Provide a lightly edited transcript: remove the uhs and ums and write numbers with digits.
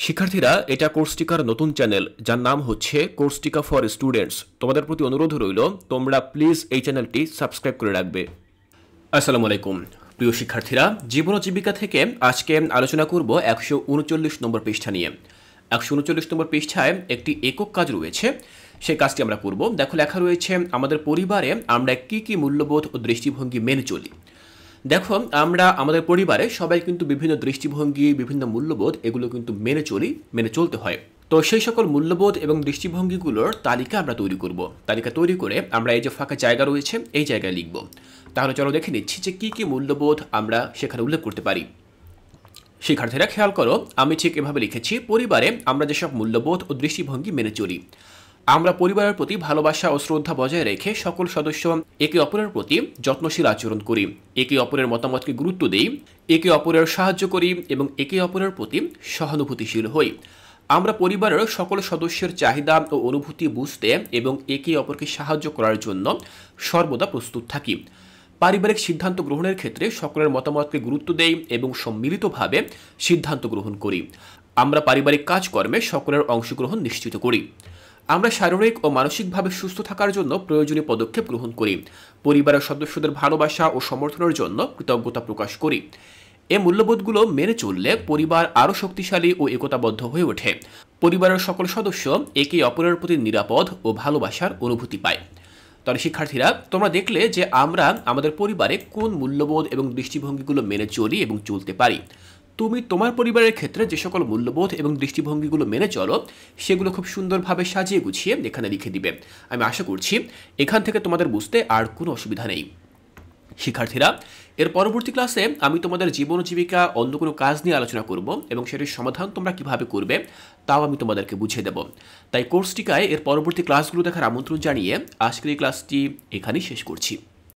শিক্ষার্থীরা, এটা কোর্সটিকার নতুন চ্যানেল যার নাম হচ্ছে কোর্সটিকা ফর স্টুডেন্টস। তোমাদের প্রতি অনুরোধ রইল তোমরা প্লিজ এই চ্যানেলটি সাবস্ক্রাইব করে রাখবে। আসসালামু আলাইকুম প্রিয় শিক্ষার্থীরা, জীবন ও জীবিকা থেকে আজকে আলোচনা করব 139 নম্বর পৃষ্ঠা নিয়ে। 139 নম্বর পৃষ্ঠায় একটি একক কাজ রয়েছে, সেই কাজটি আমরা করব। দেখো, লেখা রয়েছে আমাদের পরিবারে আমরা কি কি মূল্যবোধ ও দৃষ্টিভঙ্গি মেনে চলি। দেখো, আমরা আমাদের পরিবারে সবাই কিন্তু বিভিন্ন দৃষ্টিভঙ্গি, বিভিন্ন মূল্যবোধ এগুলো কিন্তু মেনে চলতে হয়। তো সেই সকল মূল্যবোধ এবং দৃষ্টিভঙ্গিগুলোর তালিকা আমরা তৈরি করব। তালিকা তৈরি করে আমরা এই যে ফাঁকা জায়গা রয়েছে এই জায়গায় লিখব। তাহলে চলো দেখে নিচ্ছি যে কি কি মূল্যবোধ আমরা সেখানে উল্লেখ করতে পারি। শিক্ষার্থীরা খেয়াল করো, আমি ঠিক এভাবে লিখেছি, পরিবারে আমরা যেসব মূল্যবোধ ও দৃষ্টিভঙ্গি মেনে চলি। আমরা পরিবারের প্রতি ভালোবাসা ও শ্রদ্ধা বজায় রেখে সকল সদস্য একে অপরের প্রতি যত্নশীল আচরণ করি, একে অপরের মতামতকে গুরুত্ব দিই, একে অপরের সাহায্য করি এবং একে অপরের প্রতি সহানুভূতিশীল হই। আমরা পরিবারের সকল সদস্যের চাহিদা ও অনুভূতি বুঝতে এবং একে অপরকে সাহায্য করার জন্য সর্বদা প্রস্তুত থাকি। পারিবারিক সিদ্ধান্ত গ্রহণের ক্ষেত্রে সকলের মতামতকে গুরুত্ব দেই এবং সম্মিলিতভাবে সিদ্ধান্ত গ্রহণ করি। আমরা পারিবারিক কাজকর্মে সকলের অংশগ্রহণ নিশ্চিত করি। আমরা শারীরিক ও মানসিকভাবে সুস্থ থাকার জন্য প্রয়োজনীয় পদক্ষেপ গ্রহণ করি। পরিবারের সদস্যদের ভালোবাসা ও সমর্থনের জন্য কৃতজ্ঞতা প্রকাশ করি। এই মূল্যবোধগুলো মেনে চললে পরিবার আরও শক্তিশালী ও একতাবদ্ধ হয়ে ওঠে। পরিবারের সকল সদস্য একে অপরের প্রতি নিরাপদ ও ভালোবাসার অনুভূতি পায়। তাহলে শিক্ষার্থীরা, তোমরা দেখলে যে আমরা আমাদের পরিবারে কোন মূল্যবোধ এবং দৃষ্টিভঙ্গিগুলো মেনে চলি এবং চলতে পারি। তুমি তোমার পরিবারের ক্ষেত্রে যে সকল মূল্যবোধ এবং দৃষ্টিভঙ্গিগুলো মেনে চলো সেগুলো খুব সুন্দরভাবে সাজিয়ে গুছিয়ে এখানে লিখে দিবে। আমি আশা করছি এখান থেকে তোমাদের বুঝতে আর কোনো অসুবিধা নেই। শিক্ষার্থীরা, এর পরবর্তী ক্লাসে আমি তোমাদের জীবন ও জীবিকা অন্য কোনো কাজ নিয়ে আলোচনা করব এবং সেটির সমাধান তোমরা কিভাবে করবে তাও আমি তোমাদেরকে বুঝিয়ে দেব। তাই কোর্সটিকায় এর পরবর্তী ক্লাসগুলো দেখার আমন্ত্রণ জানিয়ে আজকের এই ক্লাসটি এখানেই শেষ করছি।